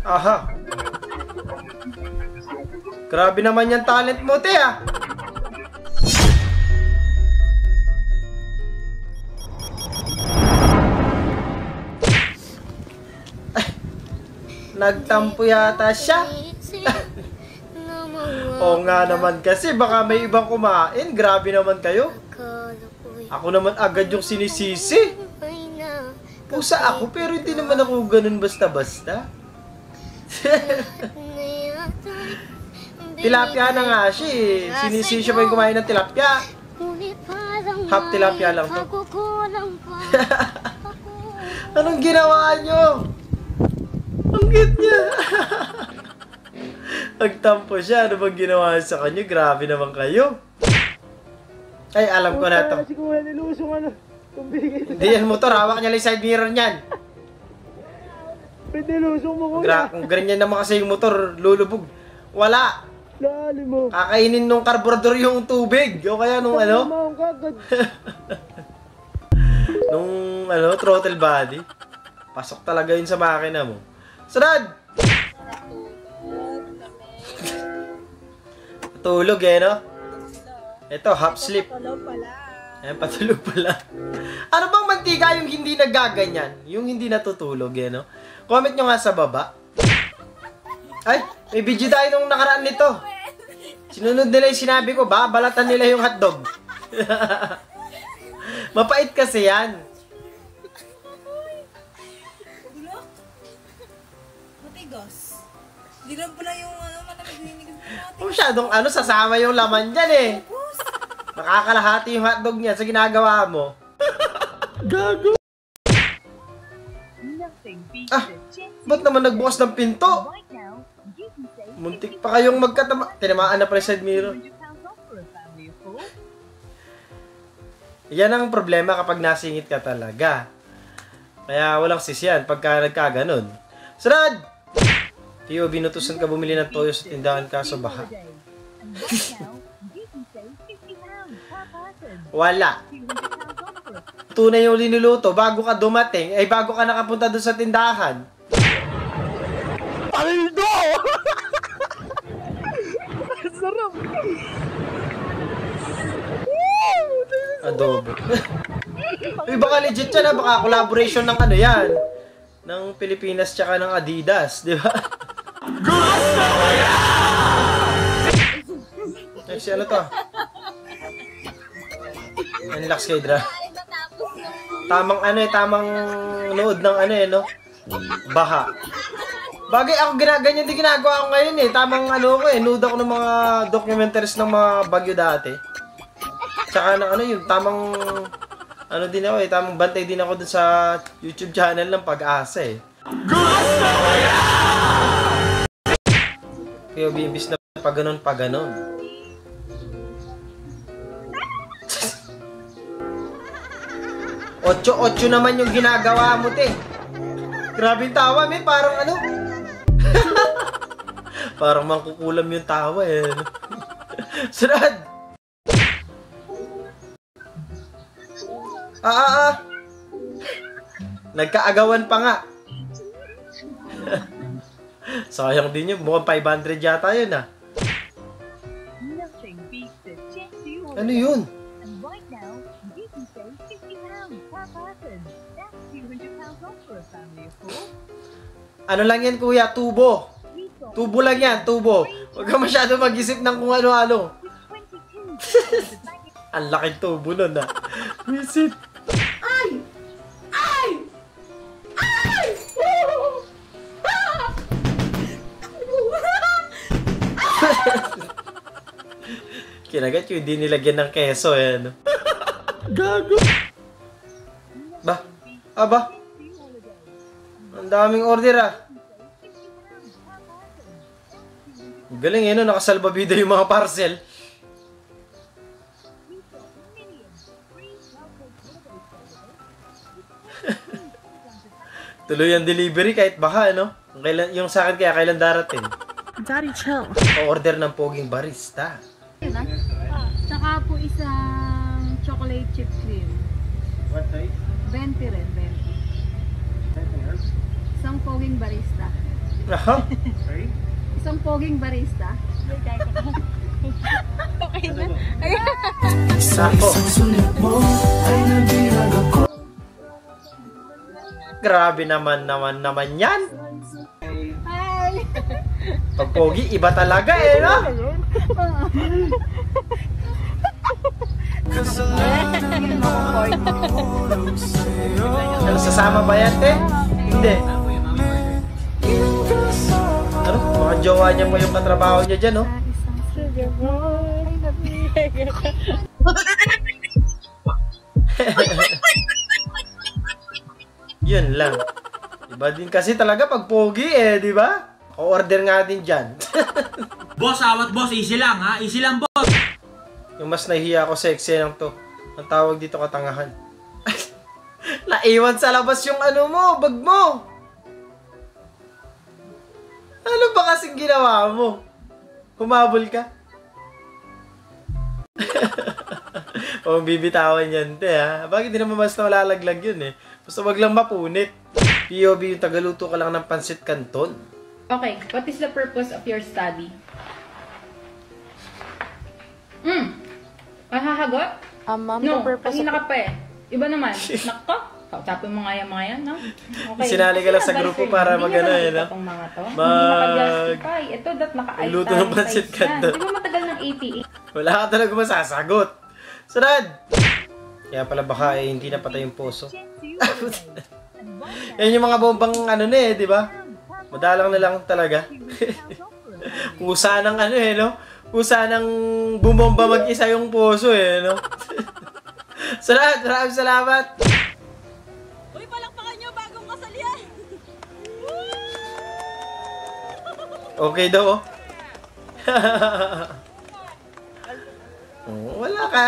Aha. Grabe naman yung talent mo, te, ah. Ay, nagtampo yata siya. Oo nga naman kasi, baka may ibang kumain. Grabe naman kayo. Ako naman agad yung sinisisi. Pusa ako, pero hindi naman ako ganun basta-basta. Tilapia na nga siya eh. Sinisi siya ba yung kumain ng tilapia? Half tilapia lang to. Anong ginawa nyo? Ang cute niya. Nagtampo siya. Ano bang ginawa sa kanya? Grabe naman kayo. Ay, alam ko na to. Hindi yan motor. Hawak niya lang yung side mirror niyan. Pinilusong mo kuya. Kung ganyan naman kasi yung motor, lulubog. Wala. Lali mo. Kakainin nung karburador yung tubig. O kaya nung ano? Nung ano, throttle body. Pasok talaga yun sa makina mo. Sunod! Tulog eh, no? Ito, half sleep. Ayan, patulog pala. Ano bang mantika yung hindi nagaganyan? Yung hindi natutulog eh, no? Comment nyo nga sa baba. Ay, may video tayo nung nakaraan nito. Sinunod nila yung sinabi ko, balatan nila yung hotdog. Mapait kasi yan. Matigas. Hindi lang pala yung malamig. Masyadong sasama yung laman dyan eh. Nakakalahati yung hotdog niya sa ginagawa mo. Gago. Ah, ba't naman nagbukas ng pinto? Muntik pa kayong magkatama. Tinamaan na pala yung side mirror. Yan ang problema kapag nasingit ka talaga. Kaya walang sisyan pagka nagkaganon. Sunod! Tiyo, binutusan ka bumili ng toyo sa tindahan kaso baha. Wala. Tunay yung linuluto bago ka dumating, ay bago ka nakapunta doon sa tindahan. Paldo! Sarap! Adobo. Uy, baka legit yan ha, baka collaboration ng ano yan. Ng Pilipinas tsaka ng Adidas, di ba? Gusto ko yan! Ay, si ano to? Unlocks kay Dra. Tamang tamang nood ng no? Baha. Bagay ako ganyan din ginagawa ko ngayon eh. Tamang ko nood ako ng mga documentaries ng mga bagyo dati. Tsaka ng yung tamang din ako eh, tamang bantay din ako dun sa YouTube channel ng Pag-asa eh. Gusto ko yan! Kaya imbis na pag ganon. Ocho naman yung ginagawa mo, te. Grabe yung tawa, may parang parang mangkukulam yung tawa, eh. Sunod! Nagkaagawan pa nga. Sayang din yun. Mukhang 500 yata yun, ah. Ano yun? Ano lang yan, kuya? Tubo. Tubo lang yan, tubo. Huwag ka masyado mag-isip ng kung ano-ano. Ang laking tubo nun, ah. Visit. Ay! Ay! Ay! Kinagat yung hindi nilagyan ng keso, eh. No? Gago! Ba? Aba? Ang daming order, ah. Galing, no? Nakasalbabida yung mga parcel. Tuloy ang delivery kahit baka, no? Yung sa akin kaya kailan darating? Daddy, chill. O-order ng poging barista. Tsaka po isang chocolate chip cream. What size? 20 rin, 20. Isang poging barista. Aha. Isang poging barista. Okay na. Sako. Grabe naman yan. Hi! Pag pogi, iba talaga eh, no? Ano, sasama ba yan, te? Hindi. Ano? Mga jowa niya mo yung katrabaho niya dyan, no? Sugar boy. Yun lang. Iba din kasi talaga pag pogi eh, di ba? O-order nga din dyan. Boss, awat boss, easy lang ha, easy lang boss. Yung mas nahihiya ako sa eksena to. Ang tawag dito katangahan. Naiwan sa labas yung ano mo, bag mo. Ano ba kasing ginawa mo? Humabol ka? O bibitawan yan, te ha? Bakit di naman basta malalaglag yun eh? Basta wag lang mapunit. POV yung tagaluto ka lang ng pansit canton. Okay, what is the purpose of your study? Mahahagot? Ma'am, No, the purpose kanina ka pa eh. Iba naman. Nakko? Kausapin mo nga yan mga yan, no? Okay. Sinali ka lang sa grupo para mag-ano eh, no? Itong mga to. Hindi naka-justify. Ito, naka-ice. Luto ng pansit canton. Di ba matagal ng ATA? Wala ka talaga masasagot. Sunod! Kaya pala baka eh, hindi na patay yung poso. Yan yung mga bombang ano na eh, di ba? Madalang na lang talaga. Kusa ng ano eh, no? Kusa ng bumomba mag-isa yung poso eh, no? Sunod! Maraming salamat! Uy, palakpakan nyo bagong kasal yan! Okay daw, oh. Oh, wala ka.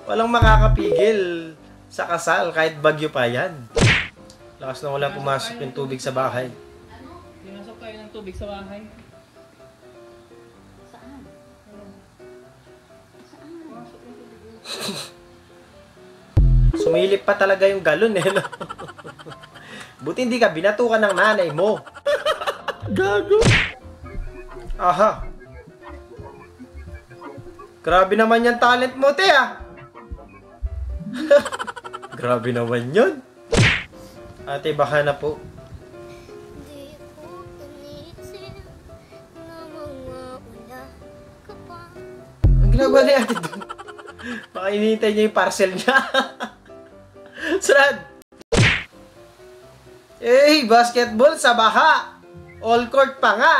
Walang makakapigil sa kasal kahit bagyo pa yan. Lakas na wala pumasok yung tubig sa bahay. Pinasok tayo ng tubig sa bahay. Sumilip pa talaga yung galon eh, no? Buti hindi ka binatukan ng nanay mo. Gago. Aha. Grabe naman yung talent mo, te, ah. Grabe naman yun. Ate, baka na po. Ang ginagawa ni ate doon. Baka inihintay niya yung parcel niya. Sunod! Eh, basketball sa baha. All court pa nga.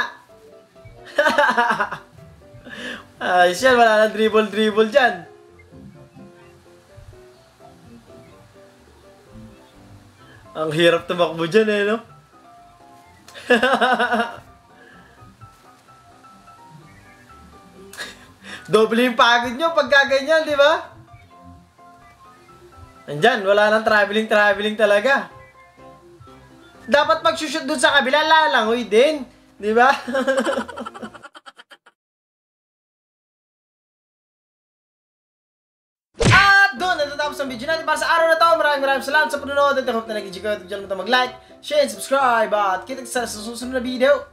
Ayos yan, wala na dribble dyan. Ang hirap tumakbo dyan eh, no? Doble yung pagod nyo pag gaganyan, di ba? Nandyan, wala nang traveling talaga. Dapat mag-shoot dun sa kabila, lalangoy din. Di ba? At doon, natatapos ang video natin para sa araw na to. Maraming salamat sa panonood. At I hope na nag-enjoy kayo. At huwag mag-like, share, and subscribe. At kita sa susunod na video.